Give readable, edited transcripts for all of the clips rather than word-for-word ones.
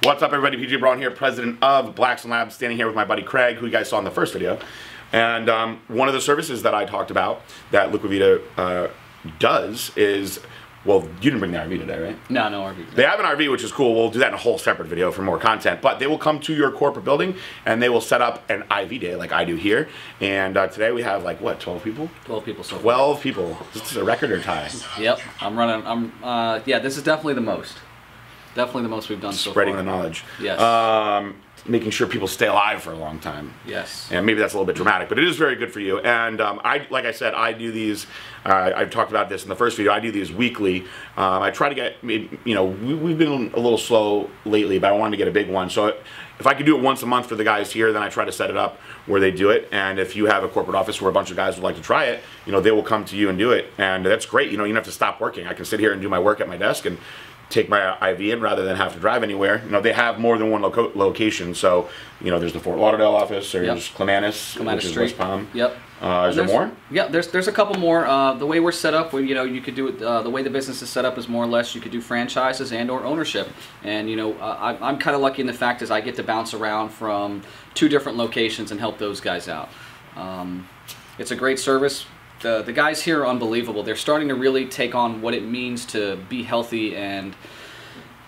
What's up, everybody? PJ Braun here, president of Blackstone Labs, standing here with my buddy Craig, who you guys saw in the first video. And one of the services that I talked about that Liquivida does is, well, you didn't bring the RV today, right? No RV. They have an RV, which is cool. We'll do that in a whole separate video for more content. But they will come to your corporate building and they will set up an IV day like I do here. And today we have like, what, 12 people? 12 people so far. 12 people. Is this a record or tie? Yep, yeah, this is definitely the most. Definitely the most we've done so far. Spreading the knowledge. Yes. Making sure people stay alive for a long time. Yes. And maybe that's a little bit dramatic, but it is very good for you. And like I said, I do these, I've talked about this in the first video, I do these weekly. I try to get, you know, we've been a little slow lately, but I wanted to get a big one. So if I could do it once a month for the guys here, then I try to set it up where they do it. And if you have a corporate office where a bunch of guys would like to try it, you know, they will come to you and do it. And that's great. You know, you don't have to stop working. I can sit here and do my work at my desk and take my IV in rather than have to drive anywhere. You know, they have more than one location. So, you know, there's the Fort Lauderdale office, there's Clematis, which is West Palm. Yep. Is there more? Yeah, there's a couple more. The way we're set up, you know, you could do it. The way the business is set up is more or less you could do franchises and/or ownership. And you know, I'm kind of lucky in the fact is I get to bounce around from 2 different locations and help those guys out. It's a great service. The guys here are unbelievable. They're starting to really take on what it means to be healthy and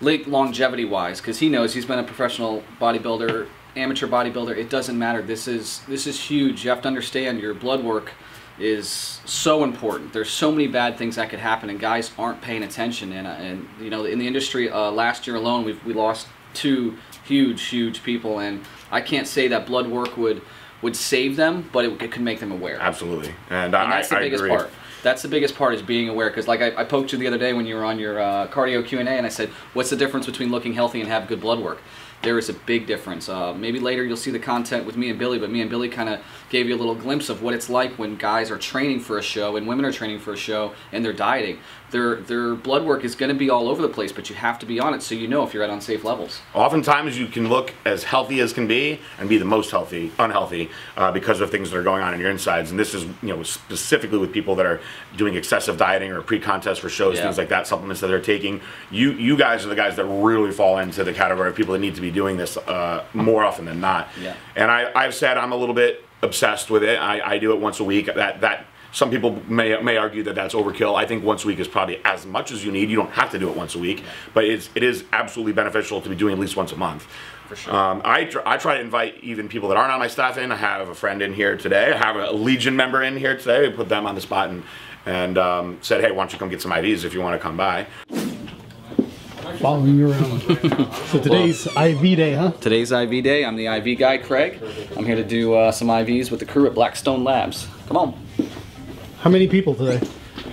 longevity-wise, because he knows he's been a professional bodybuilder, amateur bodybuilder. It doesn't matter. This is huge. You have to understand your blood work is so important. There's so many bad things that could happen, and guys aren't paying attention. And you know, in the industry, last year alone, we lost 2 huge people, and I can't say that blood work would save them, but it could make them aware. Absolutely, and that's the biggest agree. part. That's the biggest part is being aware, because like I poked you the other day when you were on your cardio Q&A, and I said, what's the difference between looking healthy and have good blood work? There is a big difference. Maybe later you'll see the content with me and Billy, but me and Billy kind of gave you a little glimpse of what it's like when guys are training for a show and women are training for a show and they're dieting. Their blood work is going to be all over the place, but you have to be on it so you know if you're at unsafe levels. Oftentimes you can look as healthy as can be and be the most unhealthy because of things that are going on in your insides. And this is, you know, specifically with people that are doing excessive dieting or pre-contest for shows, things like that, supplements that they're taking. You guys are the guys that really fall into the category of people that need to be doing this more often than not. Yeah. And I've said I'm a little bit obsessed with it. I do it once a week. That some people may argue that that's overkill. I think once a week is probably as much as you need. You don't have to do it once a week, but it is absolutely beneficial to be doing at least once a month. For sure. I try to invite even people that aren't on my staff in. I have a friend in here today. I have a Legion member in here today. We put them on the spot and said, hey, why don't you come get some IVs if you want to come by. Following you around. So today's IV day, huh? Today's IV day. I'm the IV guy, Craig. I'm here to do some IVs with the crew at Blackstone Labs. Come on. How many people today?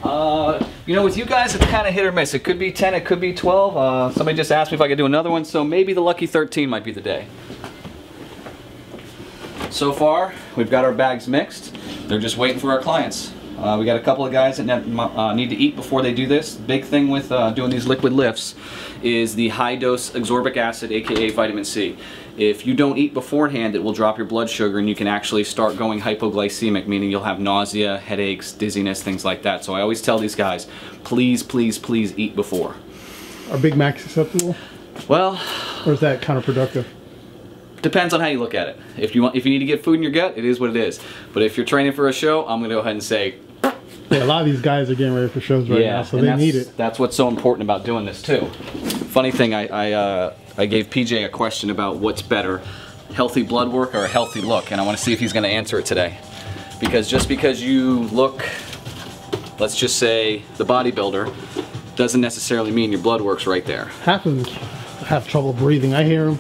You know, with you guys, it's kind of hit or miss. It could be 10, it could be 12. Somebody just asked me if I could do another one, so maybe the lucky 13 might be the day. So far, we've got our bags mixed. They're just waiting for our clients. We got a couple of guys that need to eat before they do this. Big thing with doing these liquid lifts is the high dose ascorbic acid, aka vitamin C. If you don't eat beforehand, it will drop your blood sugar and you can actually start going hypoglycemic, meaning you'll have nausea, headaches, dizziness, things like that. So I always tell these guys, please, please, please eat before. Are Big Macs acceptable? Well, or is that counterproductive? Depends on how you look at it. If you need to get food in your gut, it is what it is. But if you're training for a show, I'm going to go ahead and say, yeah, a lot of these guys are getting ready for shows right now, so they need it. That's what's so important about doing this too. Funny thing, I gave PJ a question about what's better, healthy blood work or a healthy look, and I want to see if he's going to answer it today. Because just because you look, let's just say, the bodybuilder, doesn't necessarily mean your blood work's right there. Half of them have trouble breathing. I hear them.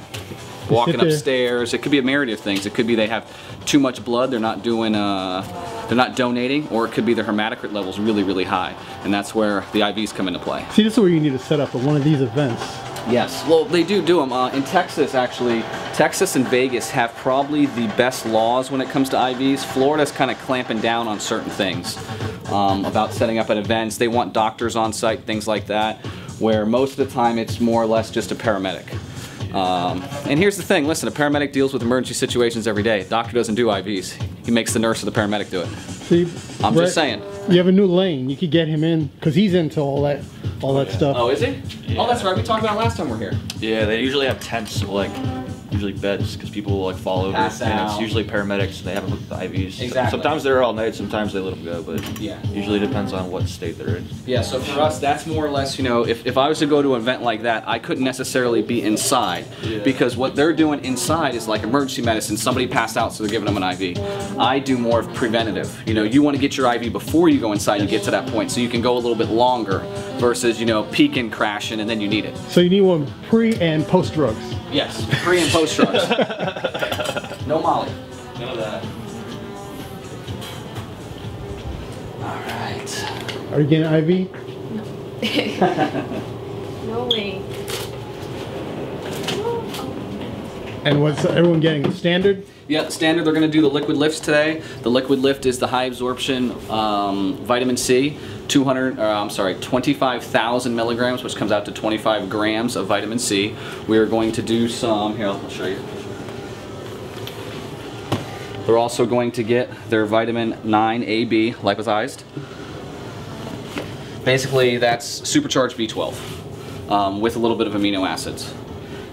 Walking upstairs. It could be a myriad of things. It could be they have too much blood, they're not doing they're not donating, or it could be their hematocrit level's really, really high, and that's where the IVs come into play. See, this is where you need to set up at one of these events. Yes, well, they do them. In Texas, actually, Texas and Vegas have probably the best laws when it comes to IVs. Florida's kind of clamping down on certain things about setting up at events. They want doctors on site, things like that, where most of the time it's more or less just a paramedic. And here's the thing, listen, a paramedic deals with emergency situations every day. A doctor doesn't do IVs. He makes the nurse or the paramedic do it. See, I'm just saying. You have a new lane. You could get him in, because he's into all that all that stuff. Oh, is he? Yeah. Oh, that's right. We talked about it last time we were here. Yeah, they usually have tents, like usually beds, because people will like fall over. Pass and out. It's usually paramedics. They have them with the IVs. Exactly. Sometimes they're all night. Sometimes they let them go, but Yeah. usually depends on what state they're in. Yeah, so for us, that's more or less, you know, if I was to go to an event like that, I couldn't necessarily be inside because what they're doing inside is like emergency medicine. Somebody passed out, so they're giving them an IV. I do more of preventative. You know, you want to get your IV before you go inside and get to that point so you can go a little bit longer versus, you know, peaking, crashing, and then you need it. So you need one pre and post drugs. Yes, pre and post drugs. No Molly. None of that. All right. Are you getting an IV? No way. And what's everyone getting? Standard? Yeah, standard, they're gonna do the liquid lifts today. The liquid lift is the high absorption vitamin C, 25,000 milligrams, which comes out to 25 grams of vitamin C. We are going to do some, here, I'll show you. They're also going to get their vitamin 9AB lipized. Basically, that's supercharged B12 with a little bit of amino acids.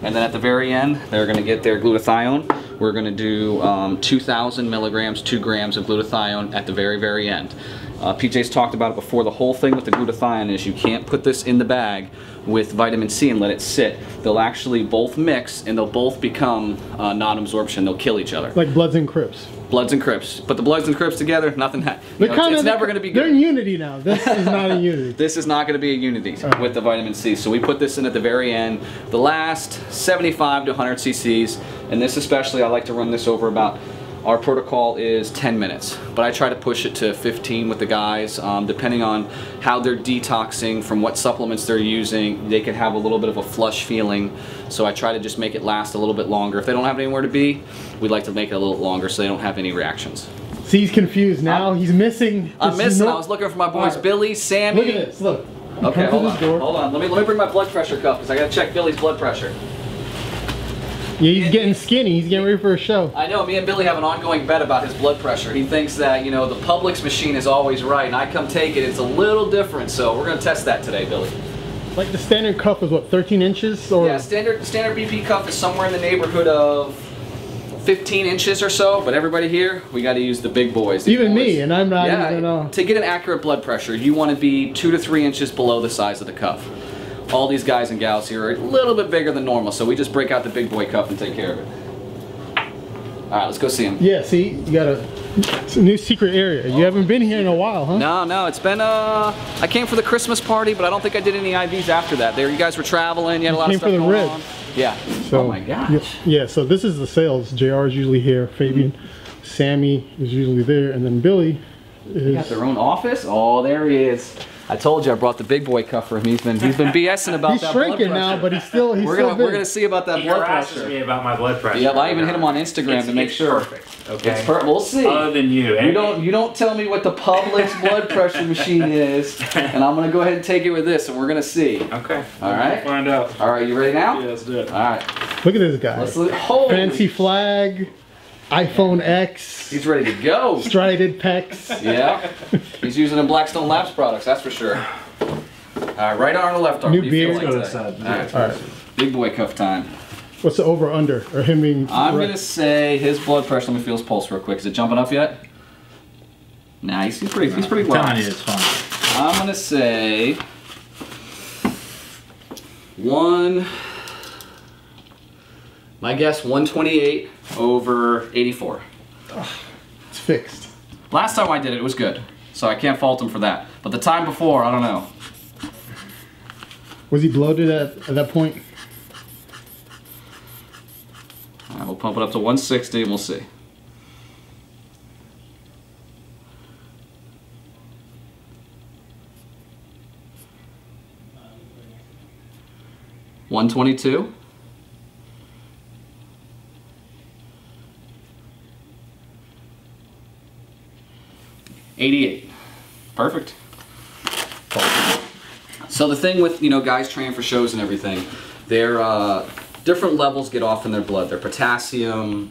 And then at the very end, they're going to get their glutathione. We're going to do 2,000 milligrams, 2 grams of glutathione at the very, very end. PJ's talked about it before. The whole thing with the glutathione is you can't put this in the bag with vitamin C and let it sit. They'll actually both mix and they'll both become non-absorption. They'll kill each other. Like Bloods and Crips. Bloods and Crips. Put the Bloods and Crips together, nothing it's never going to be good. They're in unity now. This is not in unity. This is not going to be a unity with the vitamin C. So we put this in at the very end, the last 75 to 100 cc's, and this especially, I like to run this over about, our protocol is 10 minutes, but I try to push it to 15 with the guys, depending on how they're detoxing, from what supplements they're using. They can have a little bit of a flush feeling, so I try to just make it last a little bit longer. If they don't have anywhere to be, we'd like to make it a little longer so they don't have any reactions. See, he's confused now. He's missing. I'm missing. I was looking for my boys, Billy, Sammy. Look at this. Look. Okay, hold on. Let me bring my blood pressure cuff because I gotta check Billy's blood pressure. Yeah, he's getting skinny. He's getting ready for a show. I know, me and Billy have an ongoing bet about his blood pressure. He thinks that, you know, the Publix machine is always right, and I come take it, it's a little different, so we're going to test that today, Billy. Like the standard cuff is what, 13 inches? Or? Yeah, standard BP cuff is somewhere in the neighborhood of 15 inches or so, but everybody here, we got to use the big boys. Even me, and I'm not even... To get an accurate blood pressure, you want to be 2 to 3 inches below the size of the cuff. All these guys and gals here are a little bit bigger than normal, so we just break out the big boy cuff and take care of it. Alright, let's go see him. Yeah, see, you got it's a new secret area. You haven't been here in a while, huh? No, it's been, I came for the Christmas party, but I don't think I did any IVs after that. You guys were traveling, you had a lot of stuff going on. Yeah. So, oh my gosh. Yeah, so this is the sales. JR is usually here, Fabian, Sammy is usually there, and then Billy is... They got their own office? Oh, there he is. I told you I brought the big boy cuff for him. He's been BSing about that blood pressure. He's shrinking now, but he's still big. We're gonna see about that blood pressure. He harasses me about my blood pressure. Yep, I even hit him on Instagram to make sure. Perfect. Okay. It's we'll see. Other than you. You don't tell me what the Publix blood pressure machine is, and I'm gonna go ahead and take it with this, and we're gonna see. Okay. All right. We'll find out. All right, you ready now? Yeah, let's do it. All right. Look at this guy. Let's look. Holy Fancy flag, iPhone X. He's ready to go. Strided pecs. Yeah. He's using the Blackstone Labs products, that's for sure. All right, right arm or left arm? New what do you beard. feel like today? All right. Big boy cuff time. What's the over under or him being? I'm gonna say his blood pressure. Let me feel his pulse real quick. Is it jumping up yet? Nah, he's pretty well. I'm telling you, it's fine. I'm gonna say my guess 128 over 84. It's fixed. Last time I did it, it was good, so I can't fault him for that. But the time before, I don't know. Was he bloated at that point? All right, we'll pump it up to 160 and we'll see. $122. $88. Perfect. So the thing with, guys training for shows and everything, their different levels get off in their blood. Their potassium,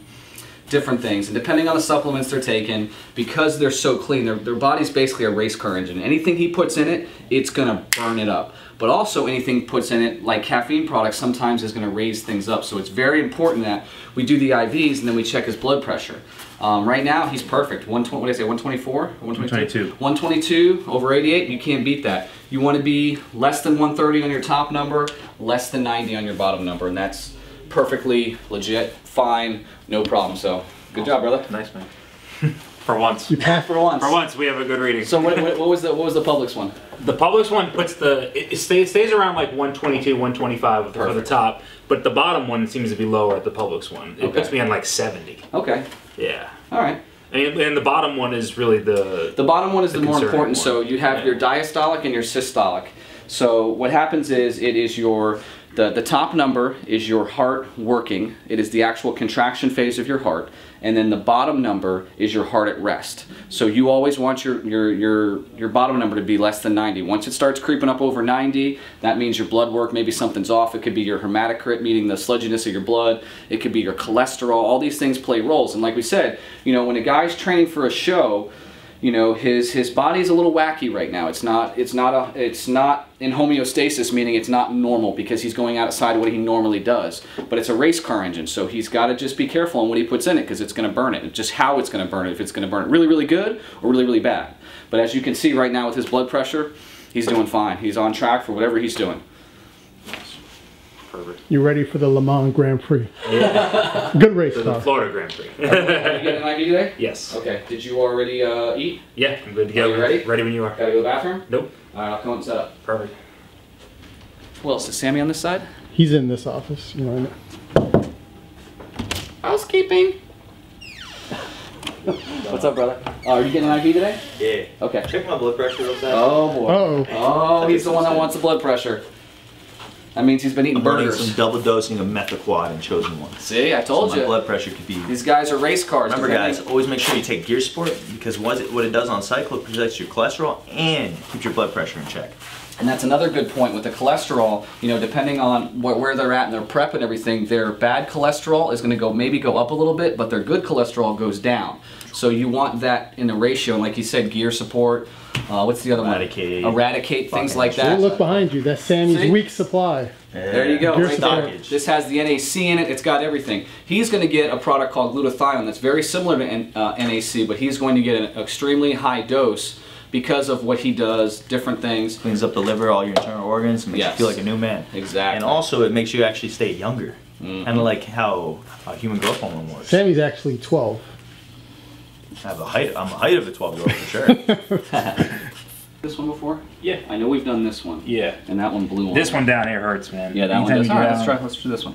different things. And depending on the supplements they're taking, because they're so clean, their body's basically a race car engine. Anything he puts in it, it's gonna burn it up. But also anything he puts in it, like caffeine products, sometimes is gonna raise things up. So it's very important that we do the IVs and then we check his blood pressure. Right now, he's perfect. 120, what did I say, 124? 122? 122 over 88, you can't beat that. You want to be less than 130 on your top number, less than 90 on your bottom number, and that's perfectly legit, fine, no problem. So, good job, brother. Nice, man. For once. You passed. For once. For once, we have a good reading. So what was the Publix one? The Publix one puts it stays around like 122, 125 for the top, but the bottom one seems to be lower at the Publix one. It puts me on like 70. Okay. Yeah. All right. And the bottom one is really the bottom one is the more important. one. So you have your diastolic and your systolic. So what happens is it is the top number is your heart working. It is the actual contraction phase of your heart, and then the bottom number is your heart at rest. So you always want your bottom number to be less than 90. Once it starts creeping up over 90, that means your blood work, maybe something's off. It could be your hematocrit, meaning the sludginess of your blood. It could be your cholesterol. All these things play roles. And like we said, you know, when a guy's training for a show, you know, his body's a little wacky right now. It's not in homeostasis, meaning it's not normal because he's going outside what he normally does. But it's a race car engine, so he's got to just be careful on what he puts in it because it's going to burn it. It's just how it's going to burn it. If it's going to burn it really, really good or really, really bad. But as you can see right now with his blood pressure, he's doing fine. He's on track for whatever he's doing. Perfect. You ready for the Le Mans Grand Prix? Yeah. Good race The car. Florida Grand Prix. Are you getting an IV today? Yes. Okay. Did you already eat? Yeah, I'm good to go. Are you ready? Ready when you are. Gotta go to the bathroom? Nope. All right, I'll come and set up. Perfect. Who else? Is Sammy on this side? He's in this office. You know. Housekeeping. What's up, brother? Are you getting an IV today? Yeah. Okay. Check my blood pressure real fast. Oh boy. Uh-oh. Oh, he's the one that wants the blood pressure. That means he's been eating I'm running burgers. some double dosing of Methaquad and Chosen One. See, I told So my you. blood pressure could be. These guys are race cars. Remember, depending- guys, always make sure you take Gear Sport because what it does on cycle, it protects your cholesterol and keeps your blood pressure in check. And that's another good point with the cholesterol. You know, depending on where they're at in their prep and everything, their bad cholesterol is going to maybe go up a little bit, but their good cholesterol goes down. So you want that in a ratio. And like you said, Gear Support. What's the other Eradicate. one? Eradicate, things like that. Don't look behind you. That's Sammy's See? weak supply. There you go. Gear Right Support. there. This has the NAC in it. It's got everything. He's going to get a product called glutathione that's very similar to NAC, but he's going to get an extremely high dose because of what he does, different things. Cleans up the liver, all your internal organs, and makes you feel like a new man. Exactly. And also, it makes you actually stay younger. Kind of like how human growth hormone works. Sammy's actually 12. I'm a height of a 12-year-old for sure. This one before? Yeah. I know we've done this one. Yeah. And that one blew on. This one down here hurts, man. Yeah, that one Anytime does. you All right, do let's that try. Let's do this one.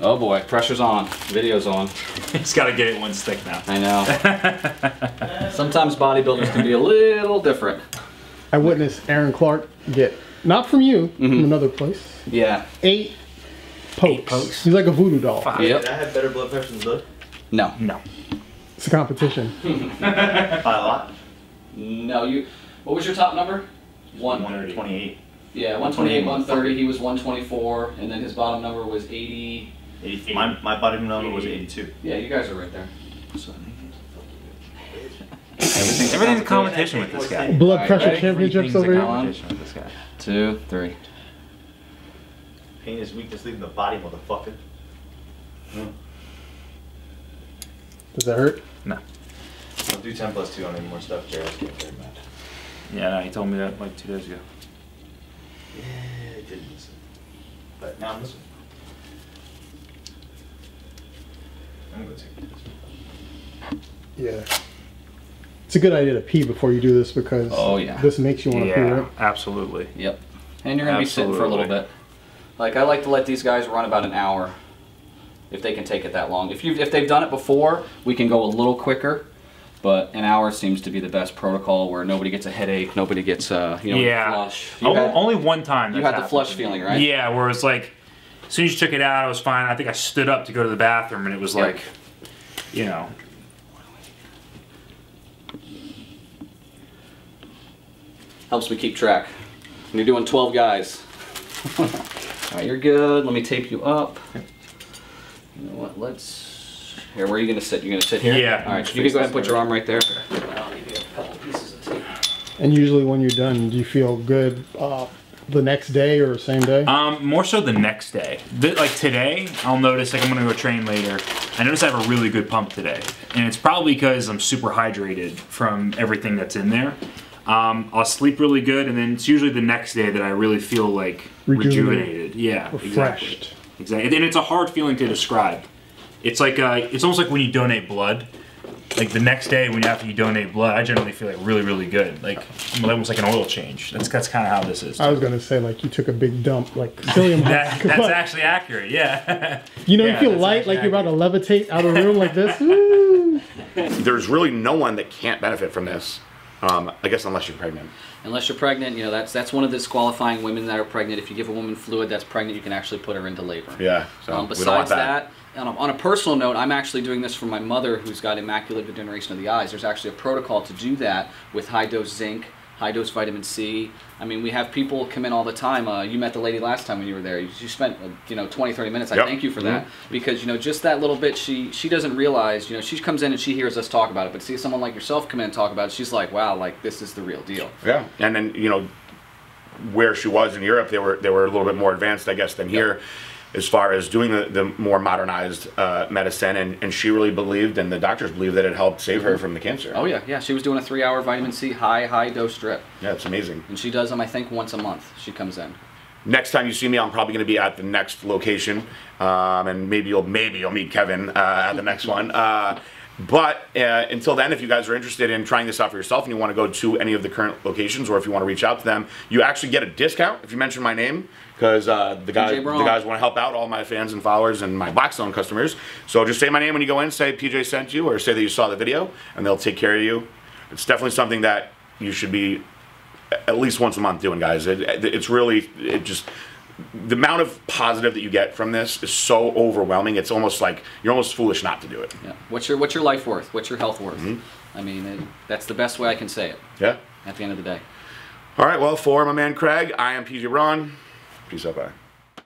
Oh boy, pressure's on. Video's on. He's got to get it one stick now. I know. Sometimes bodybuilders can be a little different. I witnessed Aaron Clark get, not from you, from another place, Yeah. 8 pokes. 8 pokes? He's like a voodoo doll. Yep. Did I have better blood pressure than Doug? No. No. It's a competition. By a lot. No, you. What was your top number? 128. Yeah, 128, 130. He was 124, and then his bottom number was 80. 83. My bottom number was 82. Yeah, you guys are right there. Everything's a competition with this guy. Blood Alright, pressure ready? championships Everything's a over here. competition with this guy. 2, 3. Pain is weakness leaving the body, motherfucker. Does that hurt? No. I'll do 10 plus 2 on any more stuff, Jared. Get very mad. Yeah, no, he told me that like 2 days ago. Yeah, I didn't listen. But now I'm listening. I'm going to take this. Yeah. It's a good idea to pee before you do this because Oh, yeah. this makes you want to pee, Yeah, right? absolutely. Yep. And you're going to be sitting for a little Absolutely. bit. Like, I like to let these guys run about an hour if they can take it that long. If they've done it before, we can go a little quicker. But an hour seems to be the best protocol where nobody gets a headache, nobody gets Yeah. flush. Only one time. You that's had the happened flush to me. feeling, right? Yeah, where it was like, as soon as you took it out, I was fine. I think I stood up to go to the bathroom, and it was Yep. like, you know. Helps me keep track. When you're doing 12 guys. All right, you're good. Let me tape you up. You know what? Let's Here, where are you going to sit? You're going to sit here? Yeah. All right, so you can go ahead and put your arm right there. I'll give you a couple pieces of tape. And usually when you're done, do you feel good the next day or same day? More so the next day. Like today, I'll notice, like I'm gonna go train later. I notice I have a really good pump today. And it's probably because I'm super hydrated from everything that's in there. I'll sleep really good, and then it's usually the next day that I really feel like rejuvenated. Yeah, refreshed. Exactly. And it's a hard feeling to describe. It's like, it's almost like when you donate blood. Like the next day after you donate blood, I generally feel like really, really good. Like almost like an oil change. That's kind of how this is. I was gonna say like you took a big dump, like psyllium. That's actually accurate. Yeah. You know, Yeah, you feel that's light, like actually you're about to levitate out of a room like this. Woo. There's really no one that can't benefit from this. I guess unless you're pregnant. Unless you're pregnant, you know, that's one of the disqualifying women that are pregnant. If you give a woman fluid that's pregnant, you can actually put her into labor. Yeah. So we don't want besides that, on a personal note, I'm actually doing this for my mother who's got immaculate degeneration of the eyes. There's actually a protocol to do that with high-dose zinc, high-dose vitamin C. I mean, we have people come in all the time. You met the lady last time when you were there. You spent, 20, 30 minutes. I thank you for that. Because, just that little bit, she doesn't realize, she comes in and she hears us talk about it. But see someone like yourself come in and talk about it, she's like, wow, like, this is the real deal. Yeah. And then, where she was in Europe, they were a little bit more advanced, I guess, than here, as far as doing the more modernized medicine, and she really believed, and the doctors believed, that it helped save her from the cancer. Oh yeah, she was doing a 3-hour vitamin C high dose drip. Yeah, it's amazing. And she does them, I think, once a month. She comes in. Next time you see me, I'm probably going to be at the next location, and maybe you'll meet Kevin at the next one. But until then, if you guys are interested in trying this out for yourself and you want to go to any of the current locations, or if you want to reach out to them, you actually get a discount if you mention my name, because the guys want to help out all my fans and followers and my Blackstone customers. So just say my name when you go in, say PJ sent you, or say that you saw the video, and they'll take care of you. It's definitely something that you should be at least once a month doing, guys. It's really, the amount of positive that you get from this is so overwhelming. It's almost like you're almost foolish not to do it. Yeah. What's your life worth? What's your health worth? I mean, that's the best way I can say it. Yeah. At the end of the day. All right. Well, for my man Craig, I am PJ Braun. Peace out, bye.